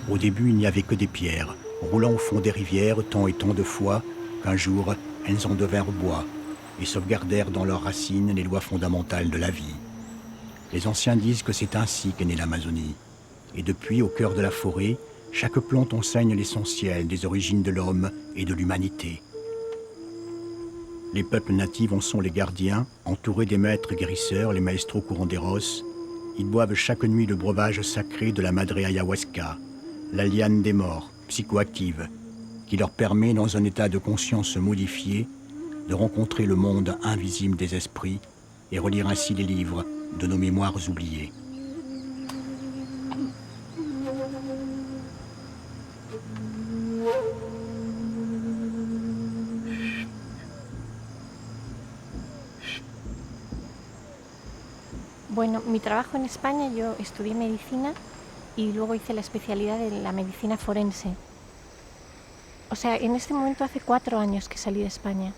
Au début, il n'y avait que des pierres, roulant au fond des rivières tant et tant de fois qu'un jour, elles en devinrent bois et sauvegardèrent dans leurs racines les lois fondamentales de la vie. Les anciens disent que c'est ainsi qu'est née l'Amazonie. Et depuis, au cœur de la forêt, chaque plante enseigne l'essentiel des origines de l'homme et de l'humanité. Les peuples natifs en sont les gardiens, entourés des maîtres guérisseurs, les maestros curanderos. Ils boivent chaque nuit le breuvage sacré de la madre ayahuasca, la liane des morts, psychoactive, qui leur permet, dans un état de conscience modifié, de rencontrer le monde invisible des esprits et relire ainsi les livres de nos mémoires oubliées. Bueno, mi trabajo en España, yo estudié medicina y luego hice la especialidad de la medicina forense. O sea, en este momento hace 4 años que salí de España.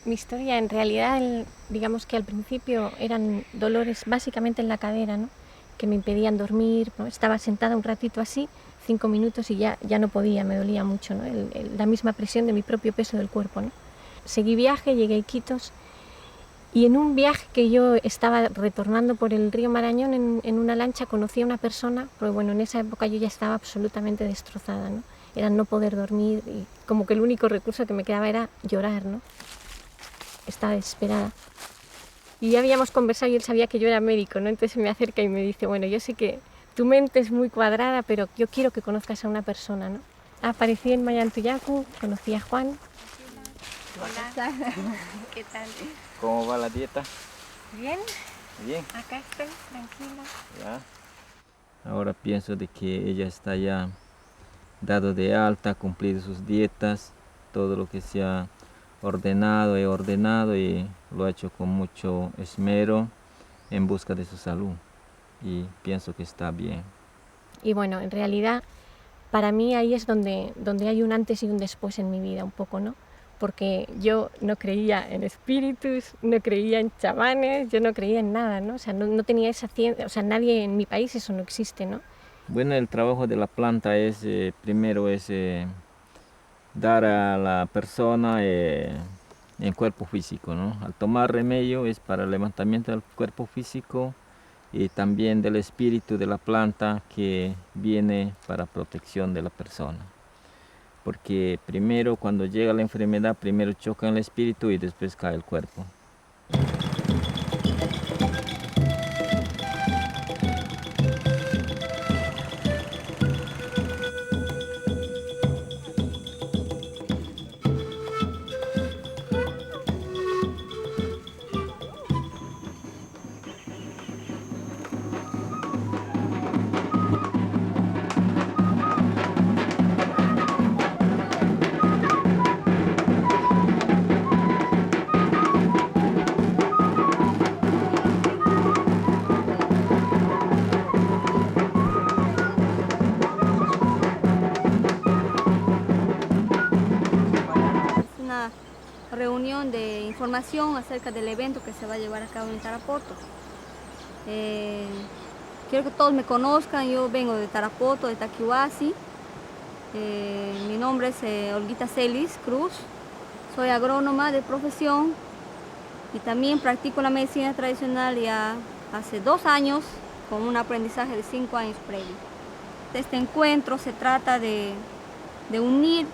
Mi historia, en realidad, digamos que al principio eran dolores básicamente en la cadera, ¿no? Que me impedían dormir, ¿no? Estaba sentada un ratito así, 5 minutos y ya no podía, me dolía mucho, ¿no? La misma presión de mi propio peso del cuerpo, ¿no? Seguí viaje, llegué a Iquitos y en un viaje que yo estaba retornando por el río Marañón en una lancha conocí a una persona, pero bueno, en esa época yo ya estaba absolutamente destrozada, ¿no? Era no poder dormir y como que el único recurso que me quedaba era llorar, ¿no? Estaba desesperada. Y ya habíamos conversado y él sabía que yo era médico, ¿no? Entonces me acerca y me dice, bueno, yo sé que tu mente es muy cuadrada, pero yo quiero que conozcas a una persona, ¿no? Aparecí en Mayantuyacu, conocí a Juan. Hola. ¿Qué tal? ¿Cómo va la dieta? Bien. Bien. Acá estoy, tranquila. Ya. Ahora pienso de que ella está ya dado de alta, cumplido sus dietas, todo lo que se ha ordenado y lo ha hecho con mucho esmero en busca de su salud y pienso que está bien. Y bueno, en realidad para mí ahí es donde hay un antes y un después en mi vida un poco, ¿no? Porque yo no creía en espíritus, no creía en chamanes, yo no creía en nada, ¿no? O sea, no tenía esa ciencia, o sea, nadie en mi país eso no existe, ¿no? Bueno, el trabajo de la planta es, primero es dar a la persona el cuerpo físico, ¿no? Al tomar remedio es para el levantamiento del cuerpo físico y también del espíritu de la planta que viene para protección de la persona. Porque primero cuando llega la enfermedad, primero choca el espíritu y después cae el cuerpo. Reunión de información acerca del evento que se va a llevar a cabo en Tarapoto. Quiero que todos me conozcan, yo vengo de Tarapoto, de Taquihuasi. Mi nombre es Olguita Celis Cruz, soy agrónoma de profesión y también practico la medicina tradicional ya hace 2 años con un aprendizaje de 5 años previo. Este encuentro se trata de unir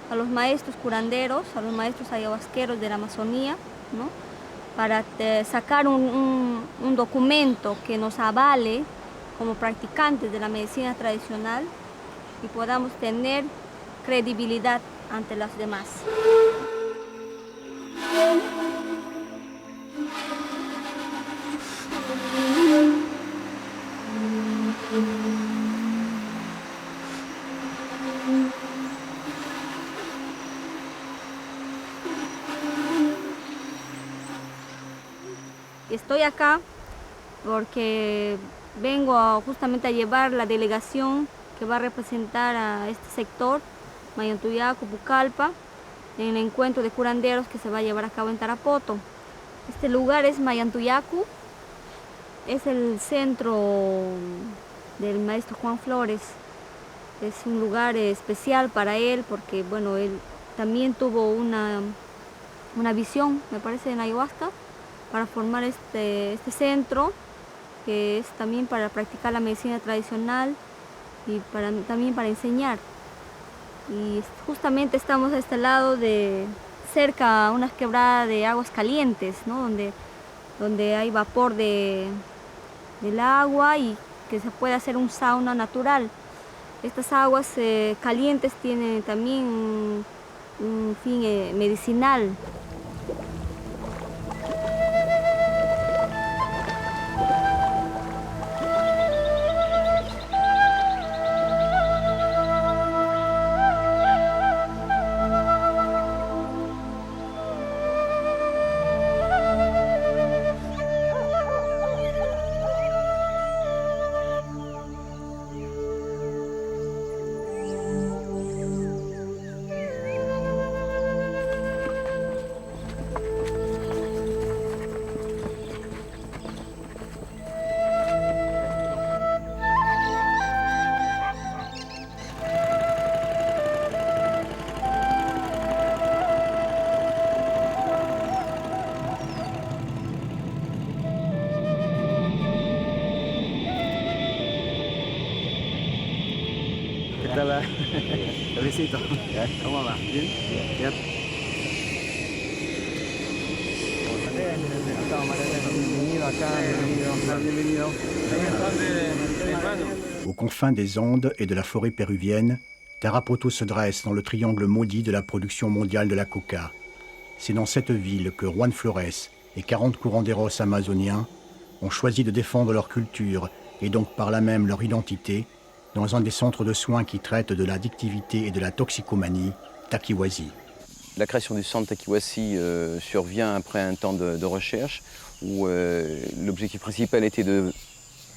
a los maestros curanderos, a los maestros ayahuasqueros de la Amazonía, ¿no? Para sacar un documento que nos avale como practicantes de la medicina tradicional y podamos tener credibilidad ante los demás. Estoy acá porque vengo justamente a llevar la delegación que va a representar a este sector, Mayantuyacu, Pucallpa, en el encuentro de curanderos que se va a llevar a cabo en Tarapoto. Este lugar es Mayantuyacu, es el centro del maestro Juan Flores, Es un lugar especial para él porque, bueno, él también tuvo una visión, me parece, en ayahuasca, para formar este centro, que es también para practicar la medicina tradicional y también para enseñar. Y justamente estamos a este lado cerca a una quebrada de aguas calientes, ¿no? donde hay vapor del agua y que se puede hacer un sauna natural. Estas aguas calientes tienen también un fin medicinal. ¿Qué tal la visita? ¿Cómo va? ¿Bien? Bien. Bienvenido acá, bienvenido. Aux confins des Andes et de la forêt péruvienne, Tarapoto se dresse dans le triangle maudit de la production mondiale de la coca. C'est dans cette ville que Juan Flores et 40 curanderos amazoniens ont choisi de défendre leur culture et donc par là même leur identité dans un des centres de soins qui traitent de l'addictivité et de la toxicomanie, Taquihuasi. La création du centre Taquihuasi survient après un temps de recherche où l'objectif principal était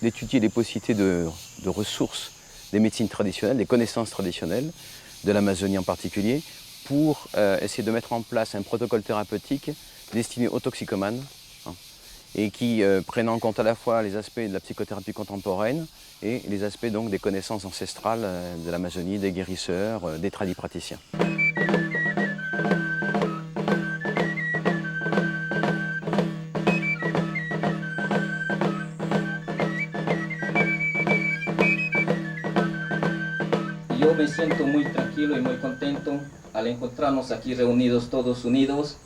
d'étudier les possibilités de ressources des médecines traditionnelles, des connaissances traditionnelles, de l'Amazonie en particulier, pour essayer de mettre en place un protocole thérapeutique destiné aux toxicomanes et qui prenne en compte à la fois les aspects de la psychothérapie contemporaine et les aspects donc des connaissances ancestrales de l'Amazonie, des guérisseurs, des tradipraticiens. Yo me siento muy tranquilo y muy contento al encontrarnos aquí reunidos todos unidos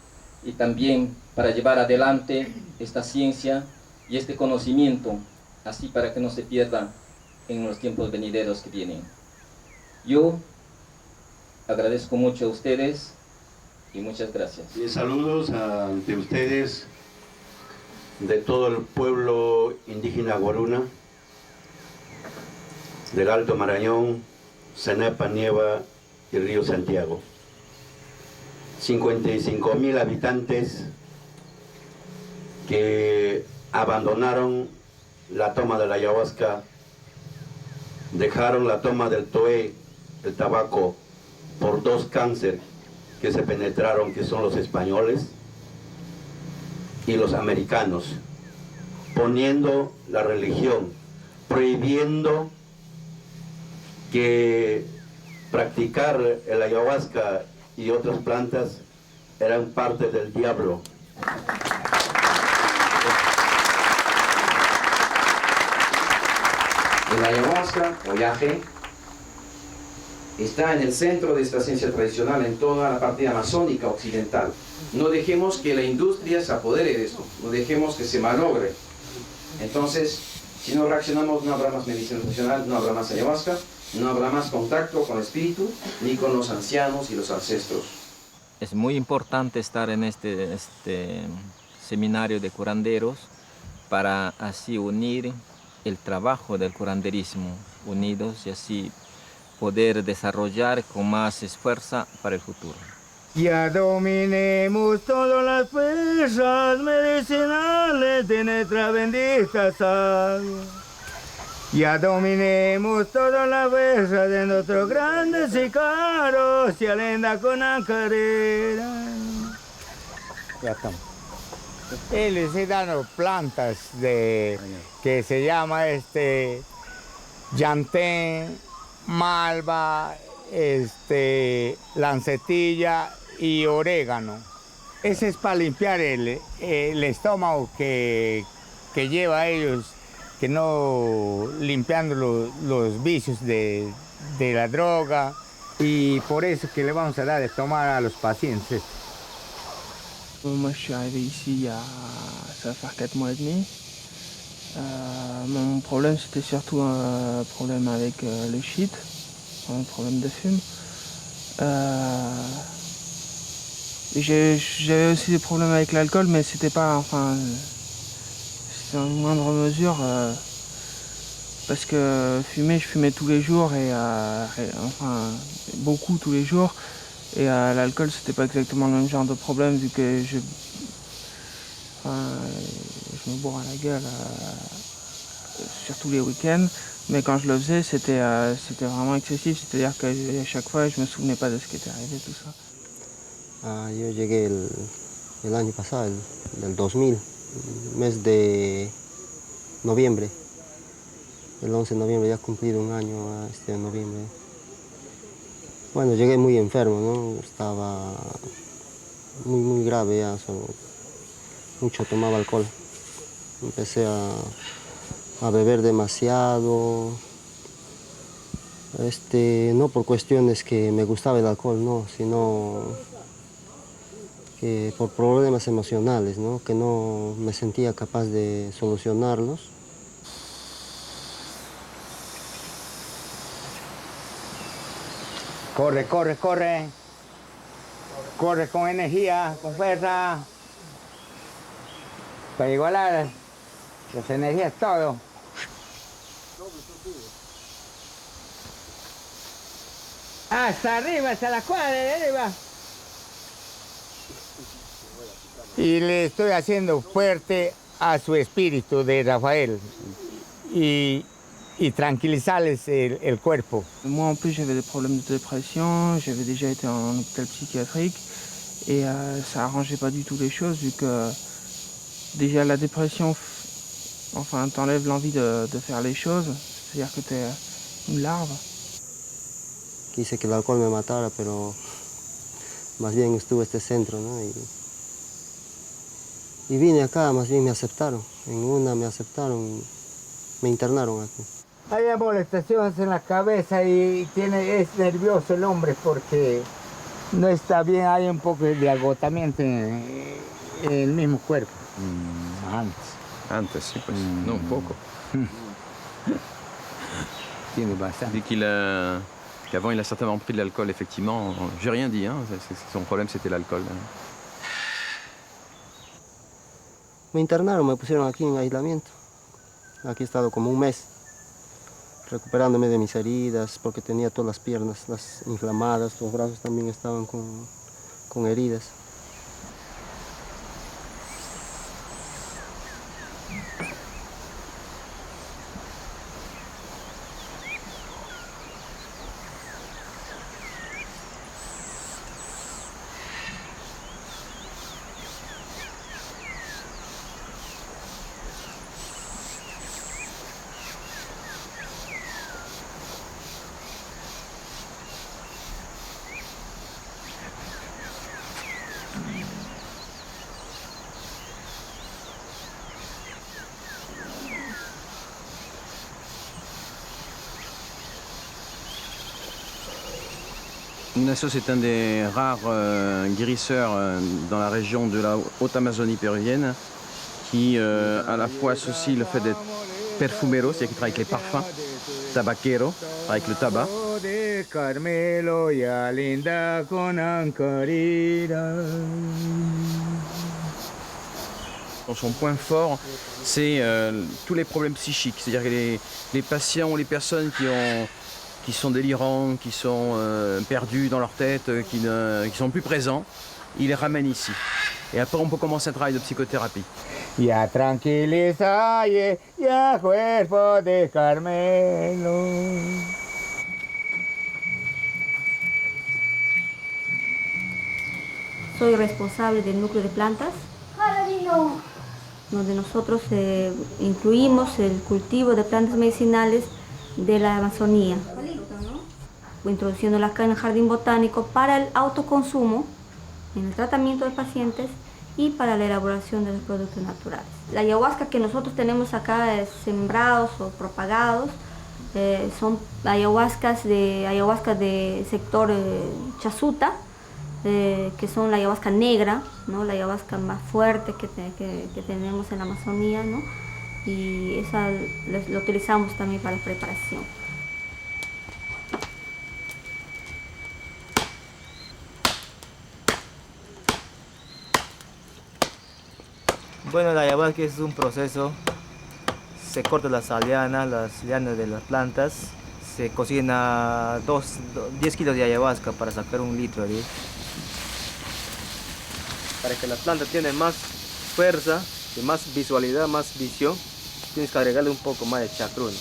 y también para llevar adelante esta ciencia y este conocimiento, así para que no se pierda en los tiempos venideros que vienen. Yo agradezco mucho a ustedes y muchas gracias. Y saludos ante ustedes de todo el pueblo indígena Guaruna, del Alto Marañón, Sanapa, Nieva y Río Santiago. 55.000 habitantes que abandonaron la toma de la ayahuasca, dejaron la toma del toé, el tabaco, por dos cánceres que se penetraron, que son los españoles y los americanos, poniendo la religión, prohibiendo que practicar el ayahuasca y otras plantas eran parte del diablo. El ayahuasca o yaje está en el centro de esta ciencia tradicional en toda la parte amazónica occidental. No dejemos que la industria se apodere de esto, no dejemos que se malogre. Entonces, si no reaccionamos, no habrá más medicina tradicional, no habrá más ayahuasca, no habrá más contacto con el espíritu, ni con los ancianos y los ancestros. Es muy importante estar en este seminario de curanderos para así unir el trabajo del curanderismo, unidos y así poder desarrollar con más fuerza para el futuro. Ya dominemos todas las fuerzas medicinales de nuestra bendita salud. Ya dominemos todas las fuerzas de nuestros grandes sicarios y alenda con la carrera. Ya estamos. Él se dan plantas que se llama llantén, malva, lancetilla y orégano. Ese es para limpiar el estómago que lleva ellos, que no limpiando los vicios de la droga, y por eso que le vamos a dar de tomar a los pacientes. Moi, je suis arrivé ici ça va faire 4 mois et demi. Mon problème, c'était surtout un problème avec le shit, un problème de fume. J'avais aussi des problèmes avec l'alcool, mais c'était pas, c'était en moindre mesure, parce que fumer, je fumais tous les jours, beaucoup tous les jours. Et l'alcool, c'était pas exactement le même genre de problème, vu que je me bourre à la gueule, surtout les week-ends. Mais quand je le faisais, c'était vraiment excessif, c'est-à-dire qu'à chaque fois, je me souvenais pas de ce qui était arrivé, tout ça. Yo llegué el año pasado, del 2000, mes de noviembre. El 11 de noviembre ya he cumplido un año este noviembre. Bueno, llegué muy enfermo, ¿no? Estaba muy grave ya, mucho tomaba alcohol. Empecé a beber demasiado, no por cuestiones que me gustaba el alcohol, no, sino que por problemas emocionales, ¿no? Que no me sentía capaz de solucionarlos. Corre, corre, corre. Corre con energía, con fuerza. Para igualar las energías, todo. Hasta arriba, hasta la cuadra de arriba. Y le estoy haciendo fuerte a su espíritu de Rafael. Y tranquilizarles el cuerpo. Moi en plus j'avais des problèmes de dépression, j'avais déjà été en hôpital psychiatrique et ça arrangeait pas du tout les choses vu que déjà la dépression t'enlève l'envie de faire les choses, c'est-à-dire que tu es une larve. Quise que el alcohol me matara, pero más bien estuvo este centro, ¿no? Y vine acá, más bien me aceptaron. En una me aceptaron, me internaron aquí. Hay molestaciones en la cabeza y es nervioso el hombre porque no está bien, hay un poco de agotamiento en el mismo cuerpo. Antes, sí, pues, no, un poco. Tiene bastante. Qu'avant il a certainement pris de l'alcool, effectivement. J'ai rien dit, hein. Son problème c'était l'alcool. Me internaron, me pusieron aquí en aislamiento. Aquí he estado como un mes, recuperándome de mis heridas, porque tenía todas las piernas inflamadas, los brazos también estaban con heridas. Ignacio, c'est un des rares guérisseurs dans la région de la Haute-Amazonie péruvienne qui à la fois associe le fait d'être perfumero, c'est-à-dire qu'il travaille avec les parfums, tabaquero, avec le tabac. Son point fort, c'est tous les problèmes psychiques, c'est-à-dire que les patients ou les personnes qui sont délirants, qui sont perdus dans leur tête, qui sont plus présents, il les ramène ici. Et après, on peut commencer un travail de psychothérapie. Ya tranquiliza, ya cuerpo de Carmelo. Soy responsable del núcleo de plantas, donde nosotros incluimos el cultivo de plantas medicinales de la Amazonía. introduciéndola acá en el jardín botánico para el autoconsumo, en el tratamiento de pacientes y para la elaboración de los productos naturales. La ayahuasca que nosotros tenemos acá sembrados o propagados son ayahuascas de sector chasuta, que son la ayahuasca negra, ¿no? La ayahuasca más fuerte que tenemos en la Amazonía, ¿no? Y esa lo utilizamos también para preparación. Bueno, la ayahuasca es un proceso, se corta las lianas de las plantas, se cocina 10 kilos de ayahuasca para sacar 1 litro de. Para que la planta tenga más fuerza, y más visualidad, más visión, tienes que agregarle un poco más de chacrún.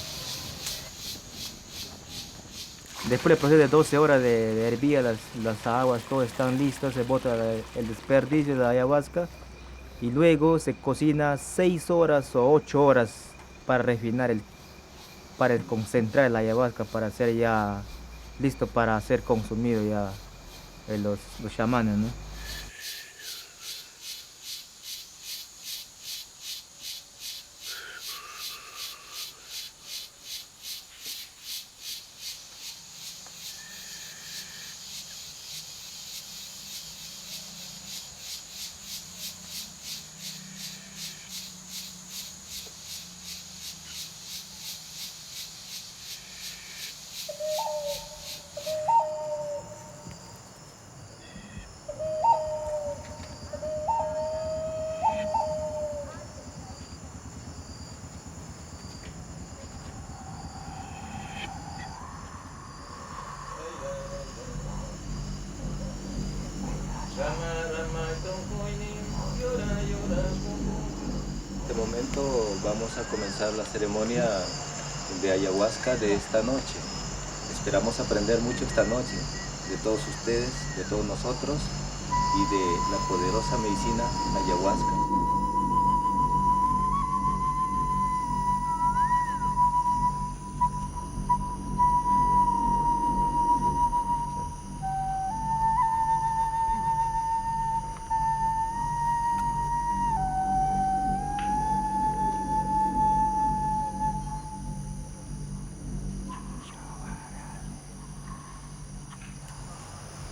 Después del proceso de 12 horas de hervir las aguas, todo están listos, se bota el desperdicio de la ayahuasca y luego se cocina 6 horas o 8 horas para refinar para concentrar la ayahuasca, para ser ya listo para ser consumido ya los chamanes, ¿no? En este momento vamos a comenzar la ceremonia de ayahuasca de esta noche. Esperamos aprender mucho esta noche de todos ustedes, de todos nosotros y de la poderosa medicina ayahuasca.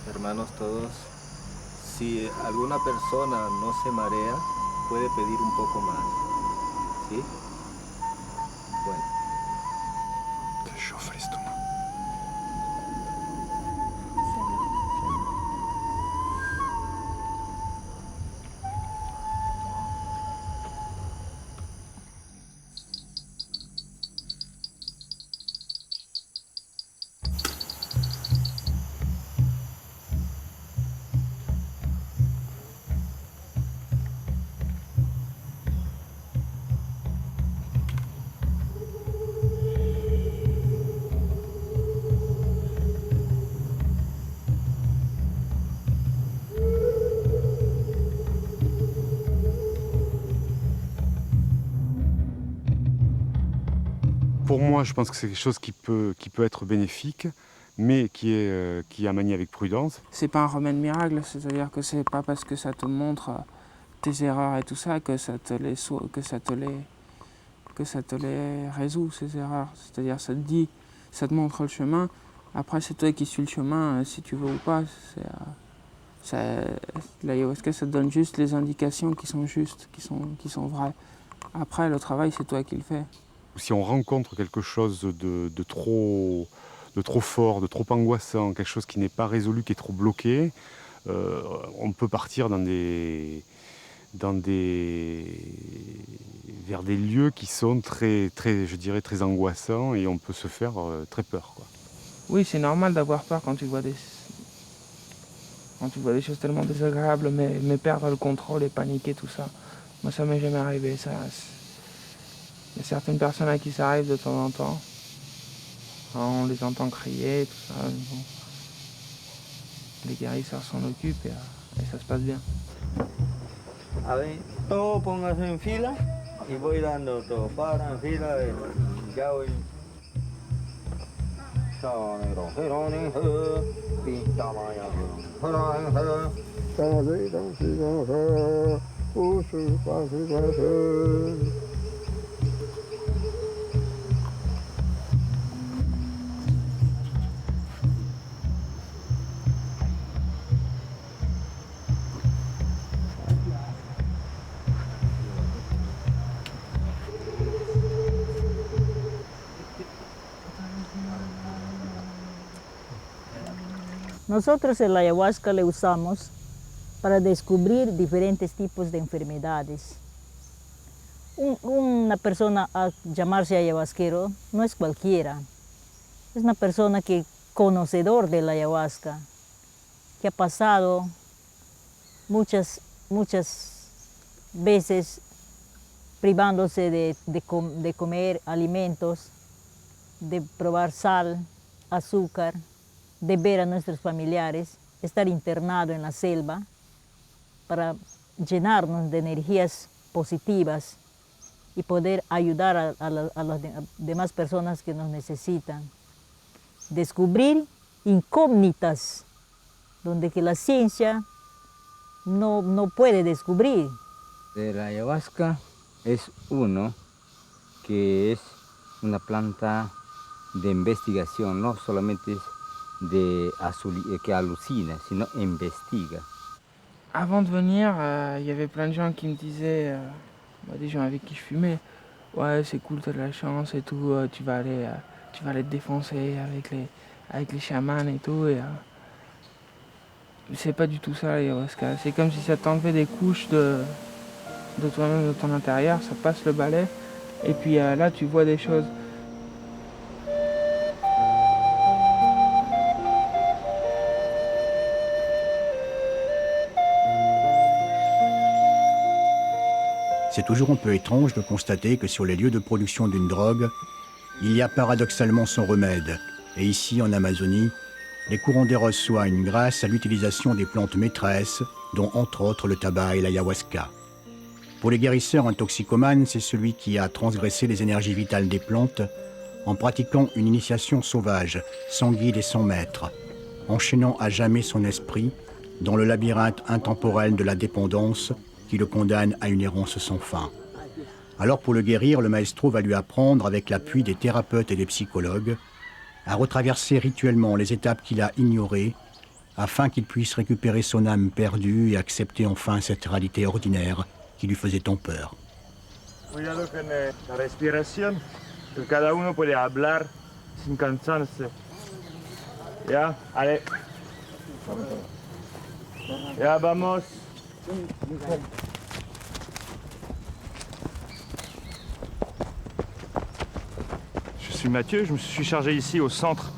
Hermanos todos, si alguna persona no se marea, puede pedir un poco más, ¿sí? Bueno. Te chauffe l'estomac. Pour moi, je pense que c'est quelque chose qui peut être bénéfique, mais qui est à manier avec prudence. C'est pas un remède miracle, c'est-à-dire que c'est pas parce que ça te montre tes erreurs et tout ça que ça te les résout, ces erreurs. C'est-à-dire ça te dit, ça te montre le chemin. Après, c'est toi qui suis le chemin, si tu veux ou pas. L'ayahuasca, ça te donne juste les indications qui sont justes, qui sont vraies. Après, le travail, c'est toi qui le fais. Si on rencontre quelque chose de trop fort, de trop angoissant, quelque chose qui n'est pas résolu, qui est trop bloqué, on peut partir vers des lieux qui sont très, je dirais, très angoissants et on peut se faire très peur, quoi. Oui, c'est normal d'avoir peur quand tu vois des choses tellement désagréables, mais perdre le contrôle et paniquer, tout ça. Moi, ça m'est jamais arrivé, ça. Il y a certaines personnes à qui ça arrive de temps en temps. On les entend crier, tout ça. Bon. Les guérisseurs s'en occupent et ça se passe bien. A ver, todos pónganse en fila y voy dando todo. Para en fila, ya voy. Nosotros el ayahuasca le usamos para descubrir diferentes tipos de enfermedades. Una persona a llamarse ayahuasquero no es cualquiera. Es una persona que conocedor de la ayahuasca, que ha pasado muchas veces privándose de comer alimentos, de probar sal, azúcar, de ver a nuestros familiares, estar internado en la selva para llenarnos de energías positivas y poder ayudar a las demás personas que nos necesitan. Descubrir incógnitas donde que la ciencia no puede descubrir. La ayahuasca es uno que es una planta de investigación, no solamente que alucina, sino investiga. Avant de venir, il y avait plein de gens qui me disaient, des gens avec qui je fumais, ouais c'est cool, t'as de la chance et tout, tu vas aller te défoncer avec les chamans et tout. Et, c'est pas du tout ça l'ayahuasca, c'est comme si ça t'enlevait des couches de toi-même, de ton intérieur, ça passe le balai, et puis là tu vois des choses. C'est toujours un peu étrange de constater que sur les lieux de production d'une drogue, il y a paradoxalement son remède. Et ici, en Amazonie, les courants des roses soignent grâce à l'utilisation des plantes maîtresses, dont entre autres le tabac et l'ayahuasca. Pour les guérisseurs, un toxicomane, c'est celui qui a transgressé les énergies vitales des plantes en pratiquant une initiation sauvage, sans guide et sans maître, enchaînant à jamais son esprit dans le labyrinthe intemporel de la dépendance qui le condamne à une errance sans fin. Alors pour le guérir, le maestro va lui apprendre, avec l'appui des thérapeutes et des psychologues, à retraverser rituellement les étapes qu'il a ignorées afin qu'il puisse récupérer son âme perdue et accepter enfin cette réalité ordinaire qui lui faisait tant peur. Cuidado con la respiración, que cada uno puede hablar sin cansarse. Ya, allez. Ya, vamos. Je suis Mathieu, je me suis chargé ici au centre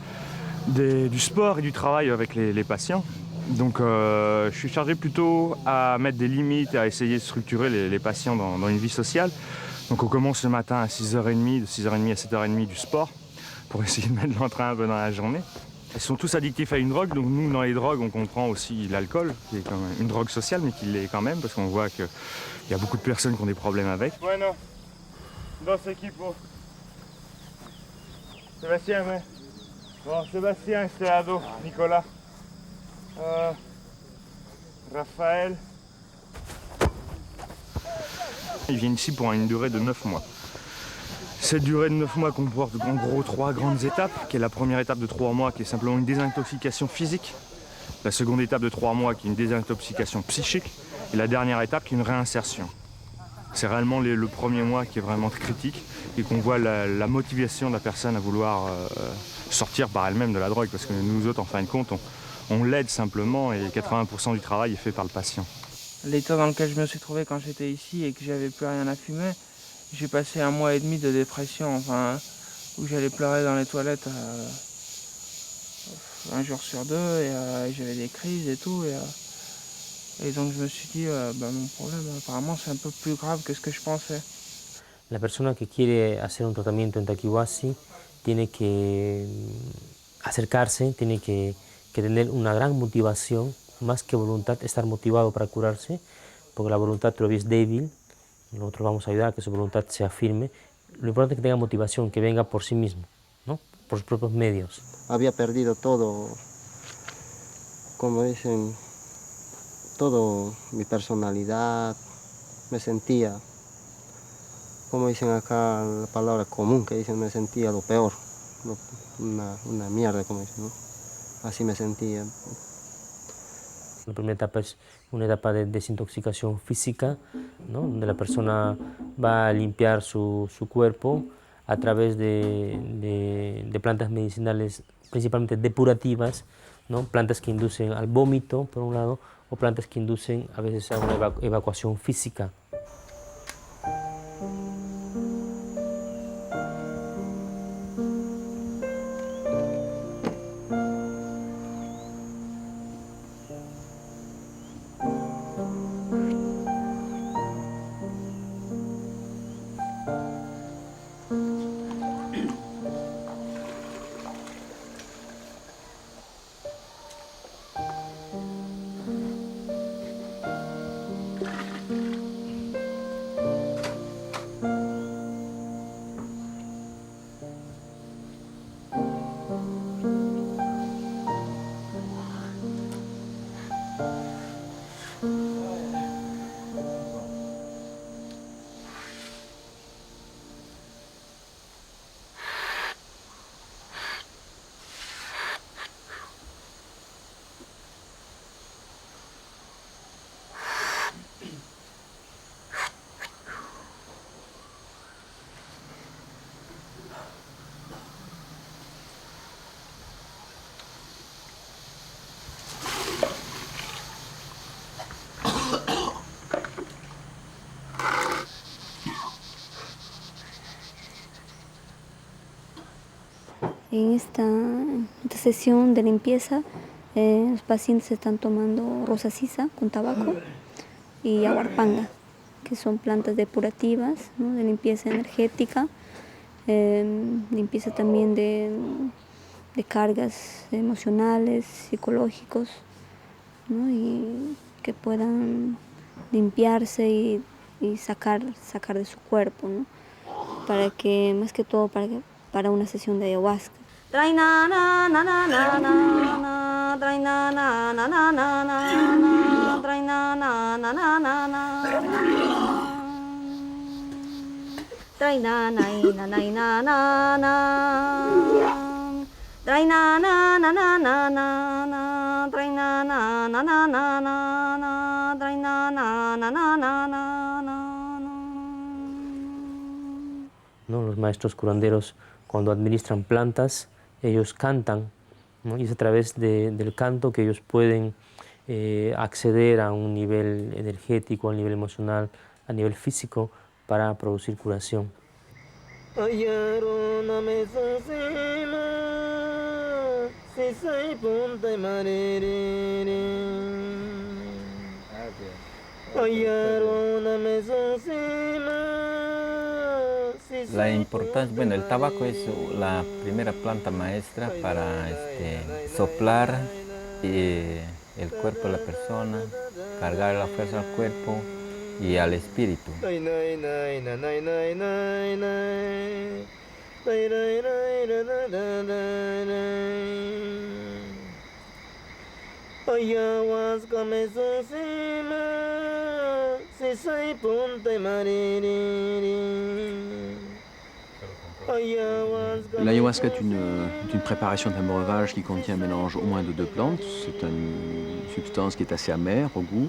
du sport et du travail avec les patients. Donc je suis chargé plutôt à mettre des limites et à essayer de structurer les patients dans une vie sociale. Donc on commence le matin à 6h30, de 6h30 à 7h30 du sport pour essayer de mettre de l'entrain un peu dans la journée. Ils sont tous addictifs à une drogue, donc nous dans les drogues on comprend aussi l'alcool, qui est quand même une drogue sociale mais qui l'est quand même parce qu'on voit qu'il y a beaucoup de personnes qui ont des problèmes avec. Bueno, dos equipos. Sébastien, ouais. Bon, Sébastien, este lado, Nicolas. Raphaël. Ils viennent ici pour une durée de 9 mois. Cette durée de 9 mois comporte en gros 3 grandes étapes, qui est la première étape de 3 mois qui est simplement une désintoxication physique, la seconde étape de 3 mois qui est une désintoxication psychique, et la dernière étape qui est une réinsertion. C'est réellement le premier mois qui est vraiment critique et qu'on voit la motivation de la personne à vouloir sortir par elle-même de la drogue, parce que nous autres en fin de compte on l'aide simplement et 80% du travail est fait par le patient. L'état dans lequel je me suis trouvé quand j'étais ici et que j'avais plus rien à fumer, j'ai passé 1 mois et demi de dépression, enfin, où j'allais pleurer dans les toilettes 1 jour sur 2 et j'avais des crises et tout. Et donc je me suis dit, mon problème apparemment c'est un peu plus grave que ce que je pensais. La persona que quiere hacer un tratamiento en Taquihuasi tiene que acercarse, tiene que tener una gran motivación, más que voluntad, estar motivado para curarse, porque la voluntad todavía es débil. Nosotros vamos a ayudar a que su voluntad sea firme. Lo importante es que tenga motivación, que venga por sí mismo, ¿no? por sus propios medios. Había perdido todo, como dicen, todo mi personalidad, me sentía, como dicen acá la palabra común, que dicen me sentía lo peor, una mierda, como dicen, ¿no? Así me sentía. La primera etapa es una etapa de desintoxicación física, ¿no? Donde la persona va a limpiar su cuerpo a través de plantas medicinales, principalmente depurativas, ¿no? Plantas que inducen al vómito, por un lado, o plantas que inducen a veces a una evacuación física. En esta sesión de limpieza, los pacientes están tomando rosa sisa con tabaco y aguarpanga, que son plantas depurativas, ¿no? De limpieza energética, limpieza también de cargas emocionales, psicológicos, ¿no? Y que puedan limpiarse y sacar de su cuerpo, ¿no? Para que, más que todo, para una sesión de ayahuasca. Trai na na na na na na, trai na na na na na na, trai na na na na na na, trai na na na na na na, trai na na na na na na, trai na na na na na na, trai na na na na na na. ¿No? Los maestros curanderos, cuando administran plantas, ellos cantan, ¿no? Y es a través del canto que ellos pueden acceder a un nivel energético, a un nivel emocional, a nivel físico, para producir curación. La importancia, bueno, el tabaco es la primera planta maestra para soplar el cuerpo de la persona, cargar la fuerza al cuerpo y al espíritu. L'ayahuasca est une préparation d'un breuvage qui contient un mélange au moins de 2 plantes. C'est une substance qui est assez amère au goût,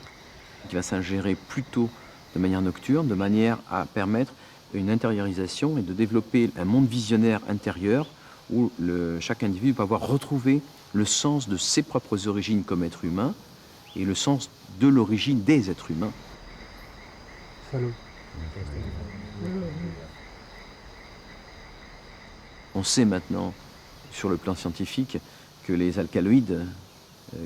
qui va s'ingérer plutôt de manière nocturne, de manière à permettre une intériorisation et de développer un monde visionnaire intérieur où chaque individu va pouvoir retrouver le sens de ses propres origines comme être humain et le sens de l'origine des êtres humains. Salud. On sait maintenant, sur le plan scientifique, que les alcaloïdes,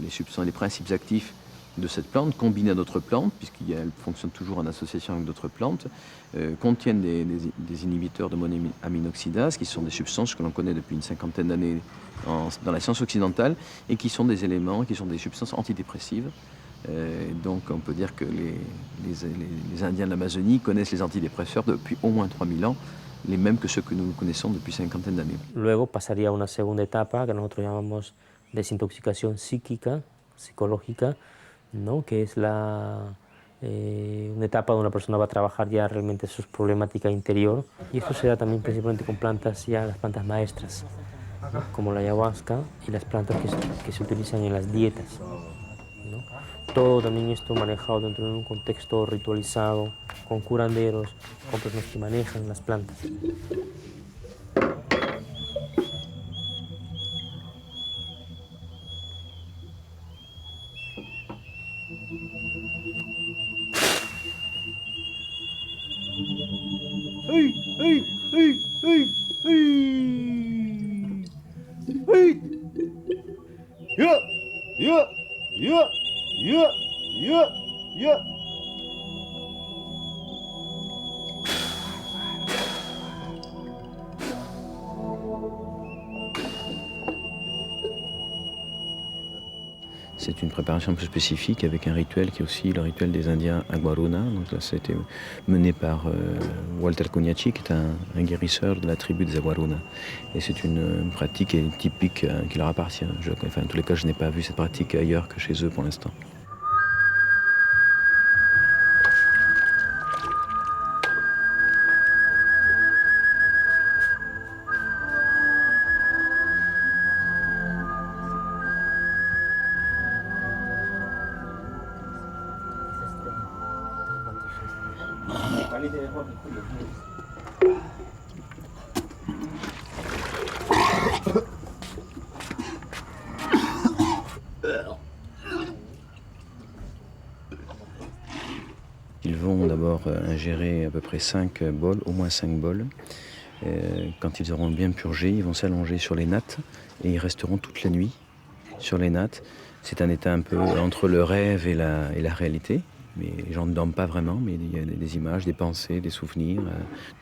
les substances, les principes actifs de cette plante, combinés à d'autres plantes, puisqu'elle fonctionne toujours en association avec d'autres plantes, contiennent des inhibiteurs de monoaminoxydase, qui sont des substances que l'on connaît depuis une cinquantaine d'années dans la science occidentale, et qui sont des éléments, qui sont des substances antidépressives. Donc on peut dire que les Indiens de l'Amazonie connaissent les antidépresseurs depuis au moins 3000 ans, les mêmes que ceux que nous connaissons depuis 50 d'années. Luego pasaría a una segunda etapa que nosotros llamamos desintoxicación psíquica, psicológica, ¿no? Que es una etapa donde una persona va a trabajar ya realmente su problemática interior, y eso se da también principalmente con plantas, ya las plantas maestras, ¿no? Como la ayahuasca y las plantas que se utilizan en las dietas, ¿no? Todo también esto manejado dentro de un contexto ritualizado, con curanderos, con personas que manejan las plantas. ¡Ay! ¡Ay! ¡Ay! ¡Ay! ¡Ay! ¡Ay! ¡Ya! ¡Ya! ¡Ya! ¡Ya! ¡Ya! ¡Ya! C'est une préparation un peu spécifique avec un rituel qui est aussi le rituel des Indiens Aguaruna. Donc là, ça a été mené par Walter Cognachi, qui est un guérisseur de la tribu des Aguaruna. Et c'est une pratique typique qui leur appartient. En tous les cas, je n'ai pas vu cette pratique ailleurs que chez eux pour l'instant. Ils vont d'abord ingérer à peu près 5 bols, au moins 5 bols. Quand ils auront bien purgé, ils vont s'allonger sur les nattes et ils resteront toute la nuit sur les nattes. C'est un état un peu entre le rêve et la réalité. Mais les gens ne dorment pas vraiment, mais il y a des images, des pensées, des souvenirs,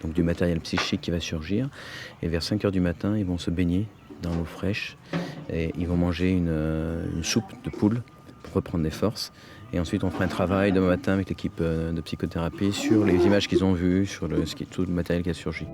donc du matériel psychique qui va surgir. Et vers 5 heures du matin, ils vont se baigner dans l'eau fraîche et ils vont manger une soupe de poule pour reprendre des forces. Et ensuite, on fera un travail demain matin avec l'équipe de psychothérapie sur les images qu'ils ont vues, sur tout le matériel qui a surgi.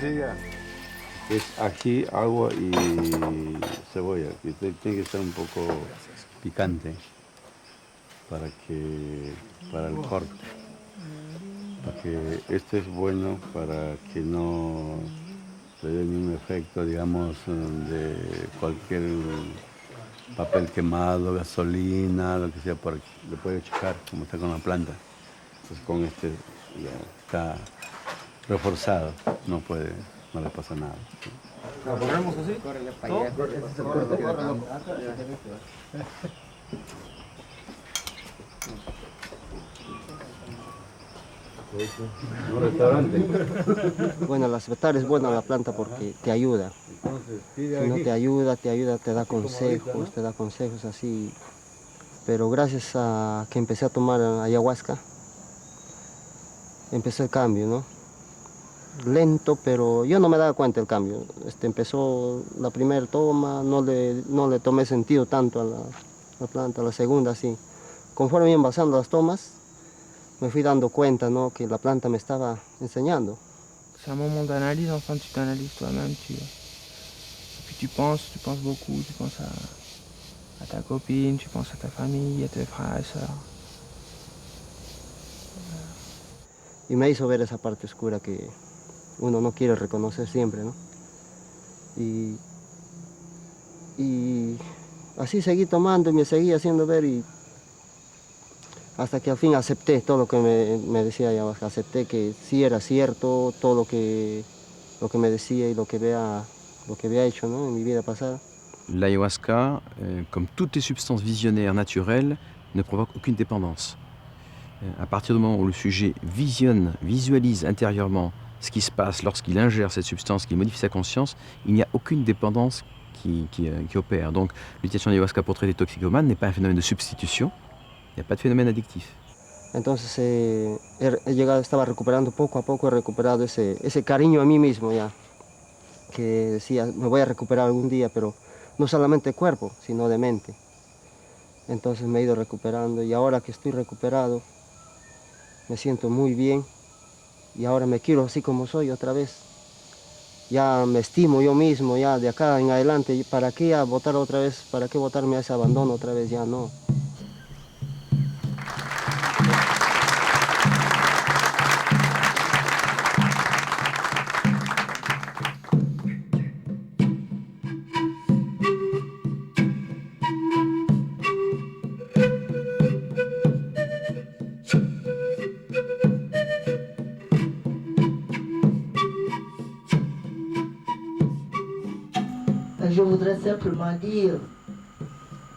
Sí, ya. Es ají, agua y cebolla, que tiene que estar un poco picante para el corte. Porque este es bueno para que no le dé ningún efecto, digamos, de cualquier papel quemado, gasolina, lo que sea, le puede chocar, como está con la planta. Entonces con este ya está reforzado, no le pasa nada. ¿La ponemos así? Córrele para ¿No? allá. Un restaurante. Bueno, la aceptar es buena la planta porque te ayuda. Si no te ayuda, te da consejos así. Pero gracias a que empecé a tomar ayahuasca, empezó el cambio, ¿no? Lento, pero yo no me daba cuenta del cambio. Empezó la primera toma, no le tomé sentido tanto a la planta, la segunda sí. Conforme iban pasando las tomas, me fui dando cuenta, ¿no? Que la planta me estaba enseñando. C'est un moment d'analyse, enfin tu t'analyses toi-même, et puis tu penses beaucoup, tu penses à ta copine, tu penses à ta famille, à tes frères et sœurs. Y me hizo ver esa parte oscura que uno no quiere reconocer siempre, ¿no? Y así seguí tomando y me seguí haciendo ver y hasta que al fin acepté todo lo que me decía ayahuasca, acepté que sí era cierto todo lo que me decía y lo que había hecho, ¿no? En mi vida pasada. L'ayahuasca, comme toutes les substances visionnaires naturelles, ne provoque aucune dépendance. À partir du moment où le sujet visualise intérieurement ce qui se passe lorsqu'il ingère cette substance qui modifie sa conscience, il n'y a aucune dépendance qui opère. Donc l'utilisation de l'ayahuasca pour traiter les toxicomanes n'est pas un phénomène de substitution, il n'y a pas de phénomène addictif. Entonces estaba recuperando poco a poco, he recuperado ese cariño a mí mismo ya, que decía, me voy a recuperar algún día, pero no solamente de cuerpo, sino de mente. Entonces me he ido recuperando y ahora que estoy recuperado, me siento muy bien y ahora me quiero así como soy otra vez. Ya me estimo yo mismo, ya de acá en adelante, ¿para qué votar otra vez? ¿Para qué votarme a ese abandono otra vez? Ya no. Je voudrais simplement dire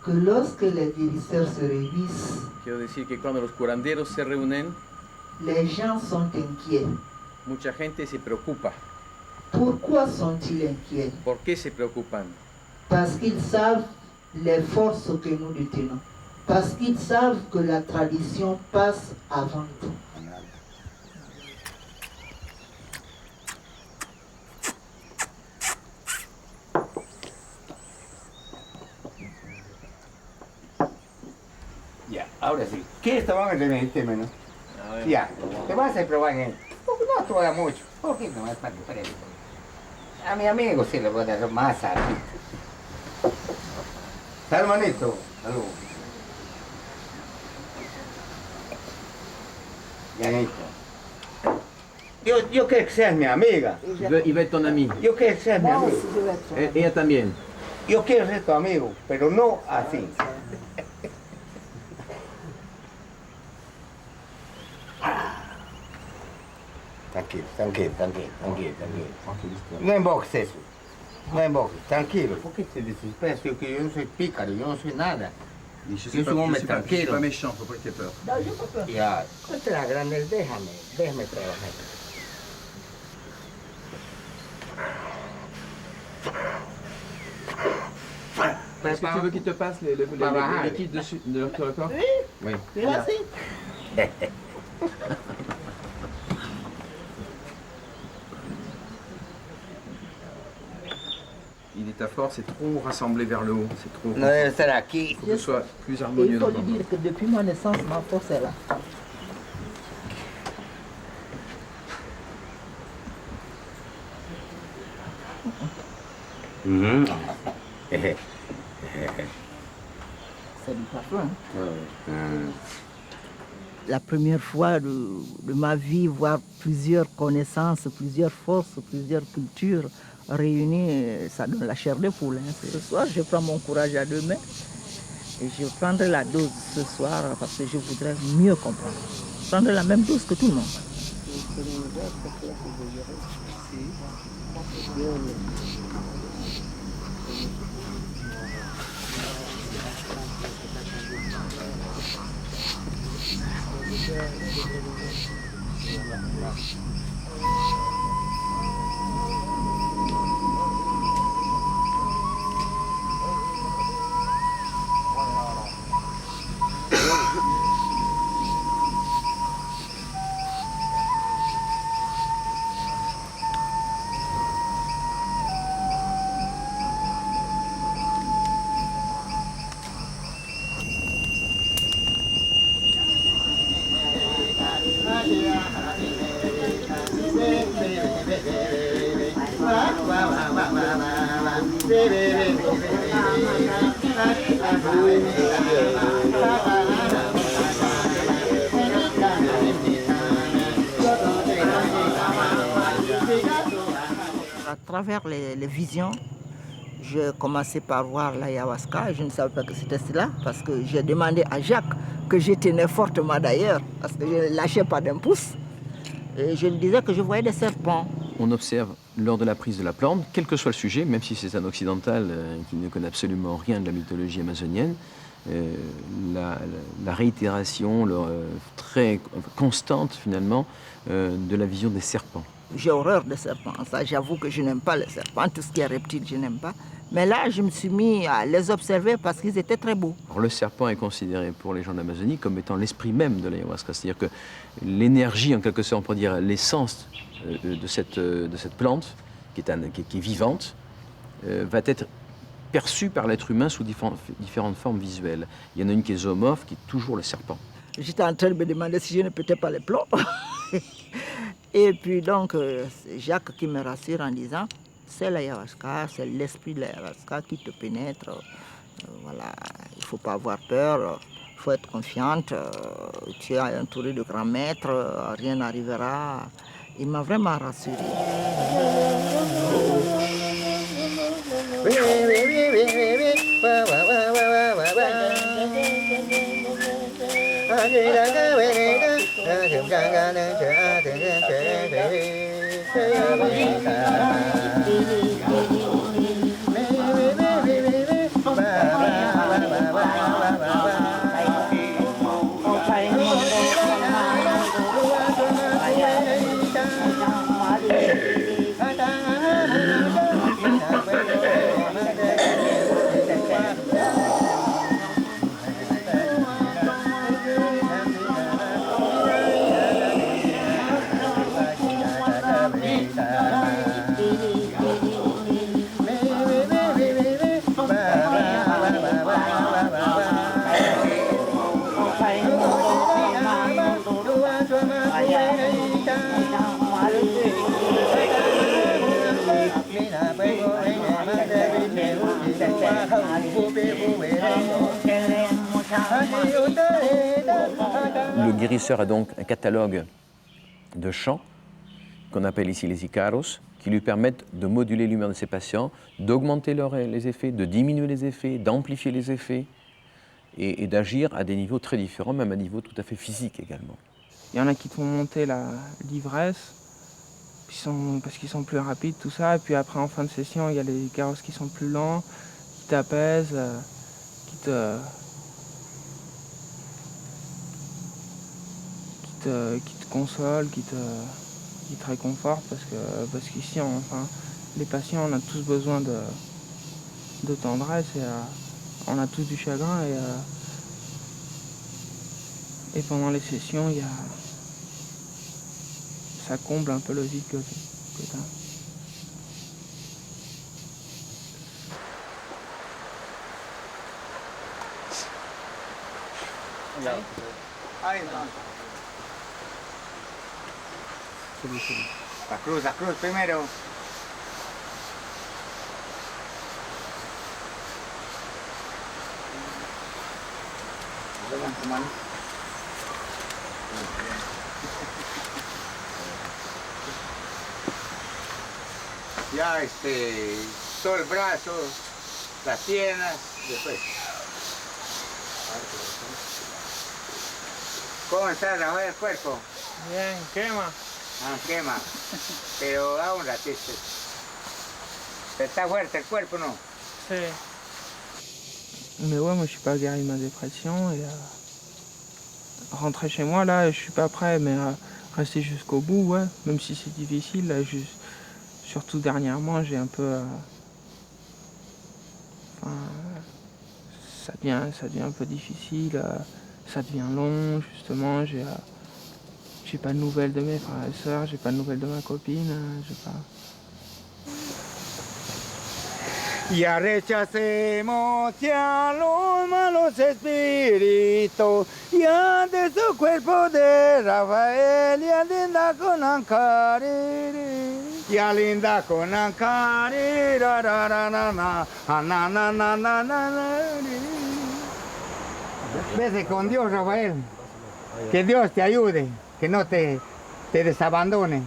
que lorsque les guérisseurs se réunissent, Quiero decir que cuando los curanderos se reúnen, les gens sont inquiets. mucha gente se preocupa. Pourquoi sont-ils inquiets? ¿Por qué se preocupan? Parce qu'ils savent les forces que nous détenons. Parce qu'ils savent que la tradition passe avant tout. Ya, ahora sí. ¿Qué estaban en el tema, no? Ya, te vas a probar en él. No te voy a dar mucho. Un poquito más para que frente. A mi amigo sí le voy a dar más aquí. Salud, manito. Salud. Yanito. Yo quiero que seas mi amiga. Il va être ton ami. Yo quiero que seas mi amigo. Ella también. Yo quiero ser tu amigo, pero no así. Tranquilo. No invoques eso. No invoques, tranquilo. ¿Por qué te desesperas? Yo no soy pícaro, yo no soy nada. Yo soy un hombre tranquilo. Je suis pas méchant, faut pas que tu aies peur. No, yo no puedo. Ya, ponte la grande, déjame trabajar. Est-ce que tu veux qu'il te passe les liquides de ton corps? Oui. Oui. Merci. Il est à force, c'est trop rassemblé vers le haut. C'est trop. No debe estar aquí. Il faut que ce soit plus Il harmonieux. faut lui dire que depuis ma naissance, ma force est là. C'est du parfum. La première fois de ma vie, voir plusieurs connaissances, plusieurs forces, plusieurs cultures réunies, ça donne la chair de poule. Ce soir, je prends mon courage à deux mains et je prendrai la dose ce soir parce que je voudrais mieux comprendre. Prendre la même dose que tout le monde. À travers les visions, je commençais par voir l'ayahuasca et je ne savais pas que c'était cela parce que j'ai demandé à Jacques que je tenais fortement d'ailleurs, parce que je ne lâchais pas d'un pouce. Et je lui disais que je voyais des serpents. On observe lors de la prise de la plante, quel que soit le sujet, même si c'est un occidental qui ne connaît absolument rien de la mythologie amazonienne, la réitération très constante finalement de la vision des serpents. J'ai horreur des serpents, ça j'avoue que je n'aime pas les serpents, tout ce qui est reptile je n'aime pas. Mais là je me suis mis à les observer parce qu'ils étaient très beaux. Alors, le serpent est considéré pour les gens d'Amazonie comme étant l'esprit même de l'ayahuasca, c'est-à-dire que l'énergie, en quelque sorte on pourrait dire l'essence de cette plante, qui est vivante, va être perçue par l'être humain sous différentes formes visuelles. Il y en a une qui est zoomorphe, qui est toujours le serpent. J'étais en train de me demander si je ne pétais pas les plombs. Et puis donc, c'est Jacques qui me rassure en disant, c'est l'ayahuasca, c'est l'esprit de l'ayahuasca qui te pénètre. Voilà, il ne faut pas avoir peur, il faut être confiante. Tu es entouré de grands maîtres, rien n'arrivera. Il m'a vraiment rassurée. Le guérisseur a donc un catalogue de chants qu'on appelle ici les icaros, qui lui permettent de moduler l'humeur de ses patients, d'augmenter les effets, de diminuer les effets, d'amplifier les effets et d'agir à des niveaux très différents, même à un niveau tout à fait physique également. Il y en a qui te font monter l'ivresse, parce qu'ils sont plus rapides, tout ça. Et puis après, en fin de session, il y a les carrosses qui sont plus lents, qui t'apaisent, qui te consolent, qui te réconfortent, parce qu'ici, enfin, les patients, on a tous besoin de tendresse, et on a tous du chagrin, et pendant les sessions, ça comble un peu le vide que tu as. La cruz primero. Ya todo el brazo, las piernas, después. ¿Cómo está Rafael el cuerpo? Bien, quema. Ah, quema. Pero da un ratito. Está fuerte el cuerpo, ¿no? Sí. Mais ouais, moi je suis pas guéri de ma dépression et rentrer chez moi là, je suis pas prêt, mais rester jusqu'au bout, ouais, même si c'est difficile, là, surtout dernièrement, j'ai un peu, ça devient un peu difficile, ça devient long, justement, j'ai pas de nouvelles de mes frères et sœurs, j'ai pas de nouvelles de ma copine, j'ai pas... Ya rechacemos ya los malos espíritus, ya de su cuerpo de Rafael, ya linda con Ancari, ya linda con Ancari, ra ra ra ra na na na na na na. Vete con Dios, Rafael, que Dios te ayude, que no te desabandone.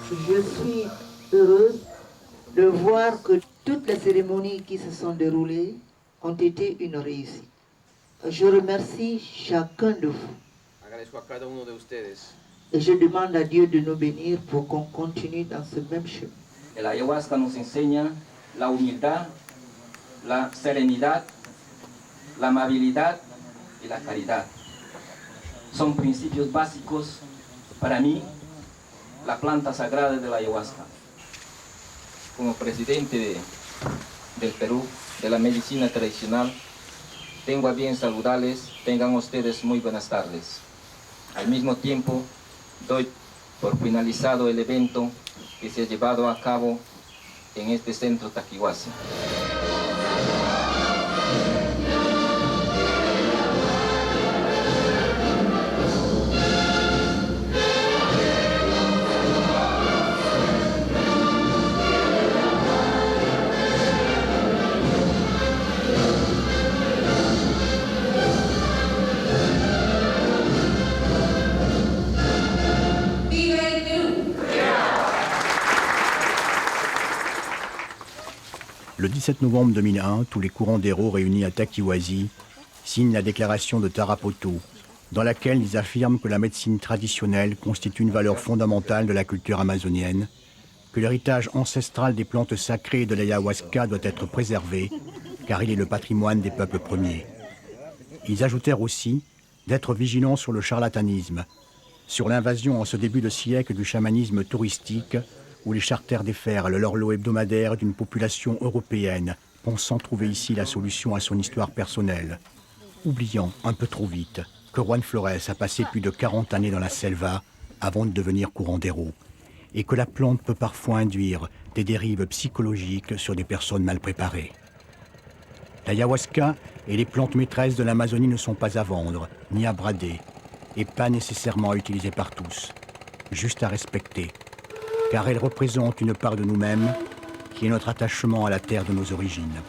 Je suis heureuse de voir que toutes les cérémonies qui se sont déroulées ont été une réussite. Je remercie chacun de vous. Agradezco a cada uno de ustedes. Et je demande à Dieu de nous bénir pour qu'on continue dans ce même chemin. El ayahuasca nos enseña la humildad, la serenidad, la amabilidad y la caridad. Son principios básicos para mí, la planta sagrada de la ayahuasca. Como presidente del Perú, de la medicina tradicional, tengo a bien saludarles. Tengan ustedes muy buenas tardes. Al mismo tiempo, doy por finalizado el evento que se ha llevado a cabo en este centro Taquihuasi. Le 17 novembre 2001, tous les courants d'héros réunis à Taquihuasi signent la déclaration de Tarapoto, dans laquelle ils affirment que la médecine traditionnelle constitue une valeur fondamentale de la culture amazonienne, que l'héritage ancestral des plantes sacrées de l'ayahuasca doit être préservé, car il est le patrimoine des peuples premiers. Ils ajoutèrent aussi d'être vigilants sur le charlatanisme, sur l'invasion en ce début de siècle du chamanisme touristique, où les charters déferlent leur lot hebdomadaire d'une population européenne, pensant trouver ici la solution à son histoire personnelle, oubliant un peu trop vite que Juan Flores a passé plus de 40 années dans la selva avant de devenir curandero, et que la plante peut parfois induire des dérives psychologiques sur des personnes mal préparées. L'ayahuasca et les plantes maîtresses de l'Amazonie ne sont pas à vendre, ni à brader, et pas nécessairement à utiliser par tous, juste à respecter, car elles représentent une part de nous-mêmes qui est notre attachement à la terre de nos origines.